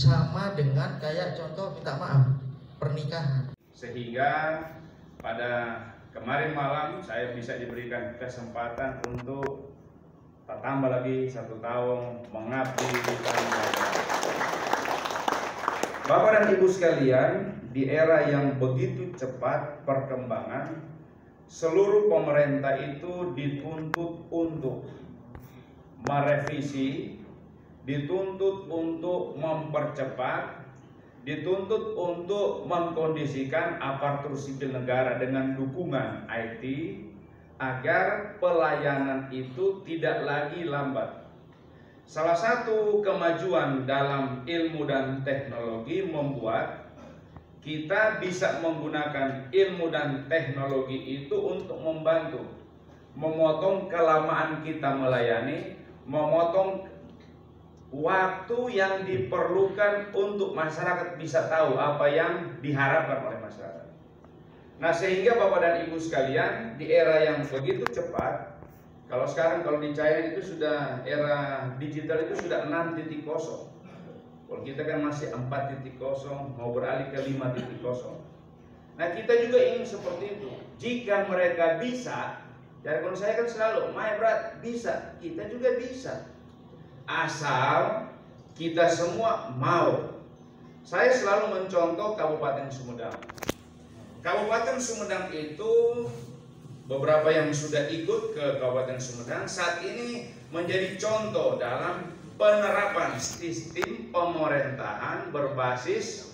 sama dengan kayak contoh minta maaf pernikahan. Sehingga pada kemarin malam saya bisa diberikan kesempatan untuk tak tambah lagi 1 tahun mengabdi di tanah. Bapak dan Ibu sekalian, di era yang begitu cepat perkembangan, seluruh pemerintah itu dituntut untuk merevisi, dituntut untuk mempercepat, dituntut untuk mengkondisikan aparatur sipil negara dengan dukungan IT agar pelayanan itu tidak lagi lambat. Salah satu kemajuan dalam ilmu dan teknologi membuat kita bisa menggunakan ilmu dan teknologi itu untuk membantu memotong kelamaan kita melayani, memotong waktu yang diperlukan untuk masyarakat bisa tahu apa yang diharapkan oleh masyarakat. Nah, sehingga Bapak dan Ibu sekalian, di era yang begitu cepat, kalau sekarang kalau di China itu sudah era digital itu sudah 6.0. Kalau kita kan masih 4.0, mau beralih ke 5.0. Nah, kita juga ingin seperti itu. Jika mereka bisa, jargon saya kan selalu, my brother, bisa, kita juga bisa. Asal kita semua mau. Saya selalu mencontoh Kabupaten Sumedang. Kabupaten Sumedang itu beberapa yang sudah ikut ke Kabupaten Sumedang saat ini menjadi contoh dalam penerapan sistem pemerintahan berbasis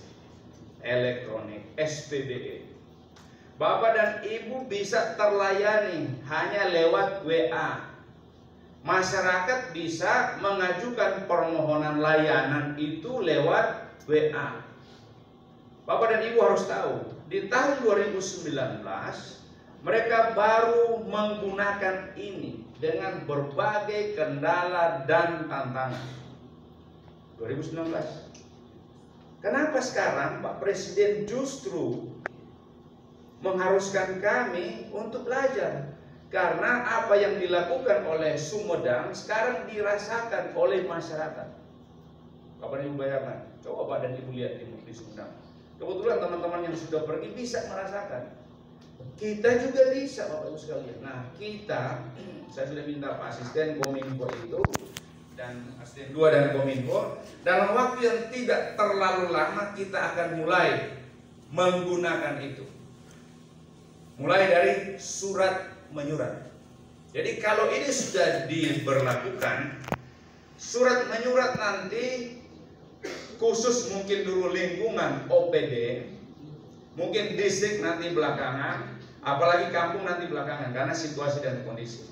elektronik SPBE. Bapak dan Ibu bisa terlayani hanya lewat WA. Masyarakat bisa mengajukan permohonan layanan itu lewat WA. Bapak dan Ibu harus tahu, di tahun 2019 mereka baru menggunakan ini dengan berbagai kendala dan tantangan. 2019. Kenapa sekarang Pak Presiden justru mengharuskan kami untuk belajar? Karena apa yang dilakukan oleh Sumedang sekarang dirasakan oleh masyarakat. Bapak dan Ibu bayangkan, coba Bapak dan Ibu lihat di Sumedang. Kebetulan teman-teman yang sudah pergi bisa merasakan. Kita juga bisa Bapak Ibu sekalian. Nah, saya sudah minta Pak Asisten Kominfo itu dan Asisten 2 dan Kominfo, dalam waktu yang tidak terlalu lama kita akan mulai menggunakan itu. Mulai dari surat menyurat. Jadi kalau ini sudah diberlakukan, surat menyurat nanti khusus mungkin dulu lingkungan OPD, mungkin distrik nanti belakangan, apalagi kampung nanti belakangan karena situasi dan kondisi.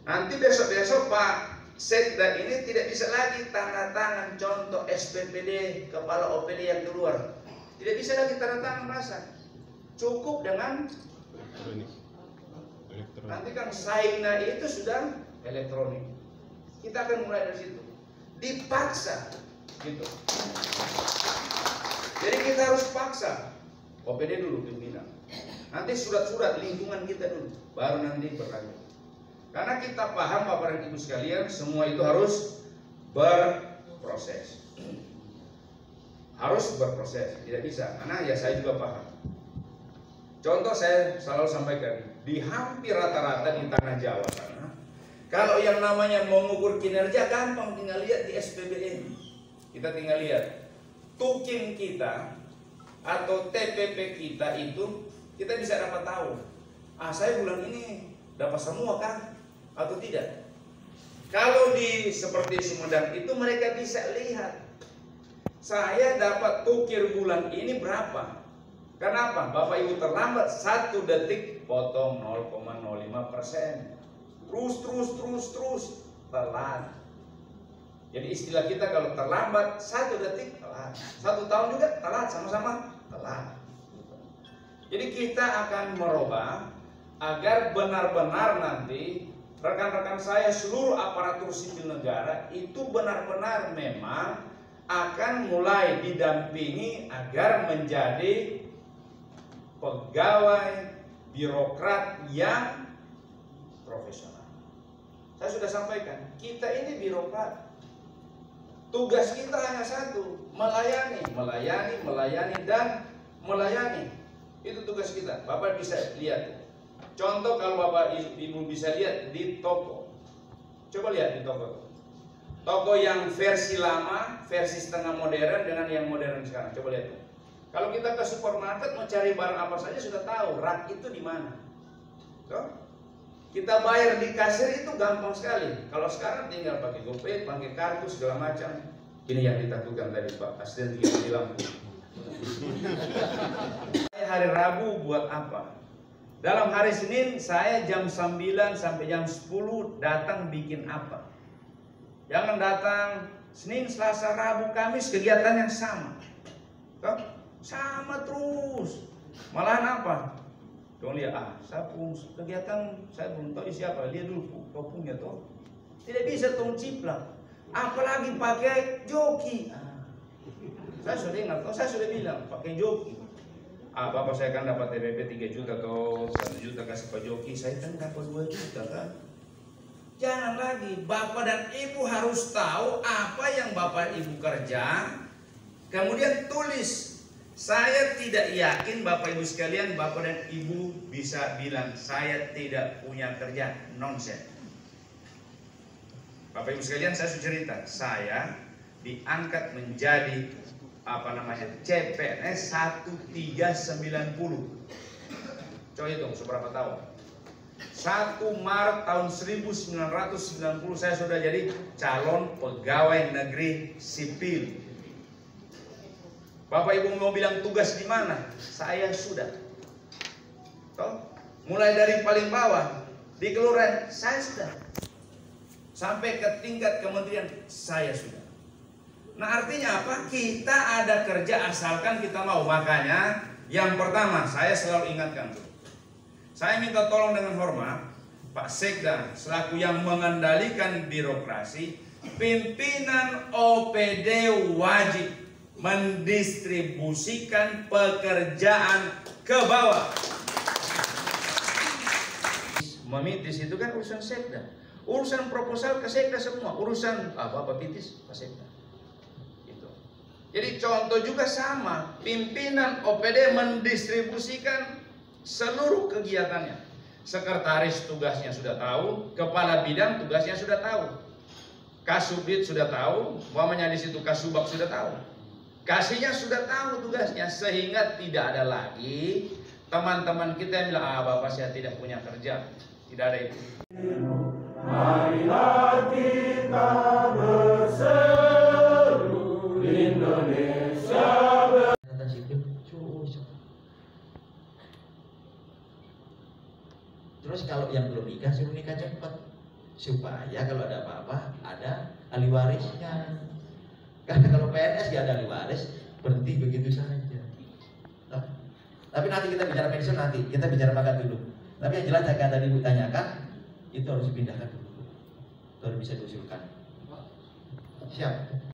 Nanti besok-besok Pak Sekda ini tidak bisa lagi tanda tangan contoh SPPD kepala OPD yang keluar. Tidak bisa lagi tanda tangan basah. Cukup dengan elektronik. Nanti kan Saina itu sudah elektronik. Kita akan mulai dari situ. Dipaksa gitu. Jadi kita harus paksa. OPD dulu pimpinan. Nanti surat-surat lingkungan kita dulu, baru nanti berlanjut. Karena kita paham Bapak dan Ibu sekalian, semua itu harus berproses. Harus berproses, tidak bisa. Karena ya saya juga paham. Contoh saya selalu sampaikan, di hampir rata-rata di tanah Jawa sana, kalau yang namanya mengukur kinerja gampang, tinggal lihat di SPBN. Kita tinggal lihat tukin kita atau TPP kita itu, kita bisa dapat tahu. Saya bulan ini dapat semua kan atau tidak. Kalau di seperti Sumedang itu mereka bisa lihat, saya dapat tukir bulan ini berapa. Kenapa? Bapak Ibu terlambat 1 detik potong 0,05%. Terus telat. Jadi istilah kita kalau terlambat 1 detik telat, 1 tahun juga telat, sama-sama telat. Jadi kita akan merubah agar benar-benar nanti rekan-rekan saya seluruh aparatur sipil negara itu benar-benar memang akan mulai didampingi agar menjadi pegawai birokrat yang profesional. Saya sudah sampaikan, kita ini birokrat. Tugas kita hanya satu, melayani, dan melayani. Itu tugas kita. Bapak bisa lihat. Contoh kalau Bapak Ibu bisa lihat di toko. Coba lihat di toko. Toko yang versi lama, versi setengah modern dengan yang modern sekarang. Coba lihat. Kalau kita ke supermarket mau cari barang apa saja sudah tahu rak itu di mana. Kita bayar di kasir itu gampang sekali. Kalau sekarang tinggal pakai GoPay, pakai kartu segala macam. Ini yang ditakutkan tadi Pak Asisten bilang. Hari Rabu buat apa? Dalam hari Senin saya jam 9 sampai jam 10 datang bikin apa? Jangan datang Senin, Selasa, Rabu, Kamis kegiatan yang sama. Sama terus. Malahan apa? Dong lihat, kegiatan saya belum tahu siapa. Lihat dulu kau punya toh. Tidak bisa tong ciplak. Apalagi pakai joki. Saya sudah ingat, saya sudah bilang pakai joki. Bapak saya kan dapat TPP 3 juta atau 1 juta kasih Pak Joki. Saya kan dapat 2 juta kan. Jangan lagi, Bapak dan Ibu harus tahu apa yang Bapak Ibu kerja. Kemudian tulis. Saya tidak yakin Bapak Ibu sekalian, Bapak dan Ibu bisa bilang saya tidak punya kerja. Nonsen. Bapak Ibu sekalian, saya sudah cerita, saya diangkat menjadi CPNS 1390. Coba hitung seberapa tahun. 1 Maret tahun 1990 saya sudah jadi calon pegawai negeri sipil. Bapak Ibu mau bilang tugas di mana? Saya sudah. Mulai dari paling bawah di kelurahan saya sudah. Sampai ke tingkat kementerian saya sudah. Nah artinya apa? Kita ada kerja asalkan kita mau. Makanya yang pertama saya selalu ingatkan. Saya minta tolong dengan hormat Pak Sekda selaku yang mengendalikan birokrasi. Pimpinan OPD wajib mendistribusikan pekerjaan ke bawah. Memitis itu kan urusan Sekda. Urusan proposal ke Sekda semua. Urusan apa pitis ke Sekda. Itu. Jadi contoh juga sama. Pimpinan OPD mendistribusikan seluruh kegiatannya. Sekretaris tugasnya sudah tahu, kepala bidang tugasnya sudah tahu. Kasubdit sudah tahu, umpamanya di situ Kasubag sudah tahu. Kasihnya sudah tahu tugasnya, sehingga tidak ada lagi teman-teman kita yang bilang, Bapak saya tidak punya kerja. Tidak ada itu. Marilah kita berseru Indonesia. Terus kalau yang belum nikah suruh nikah cepat, supaya kalau ada apa-apa ada ahli warisnya. Karena kalau PNS gak ada ahli waris, berhenti begitu saja. Tapi nanti kita bicara pensiun, nanti kita bicara makan dulu. Tapi yang jelas yang tadi ditanyakan itu harus dipindahkan dulu, baru bisa diusulkan. Siap.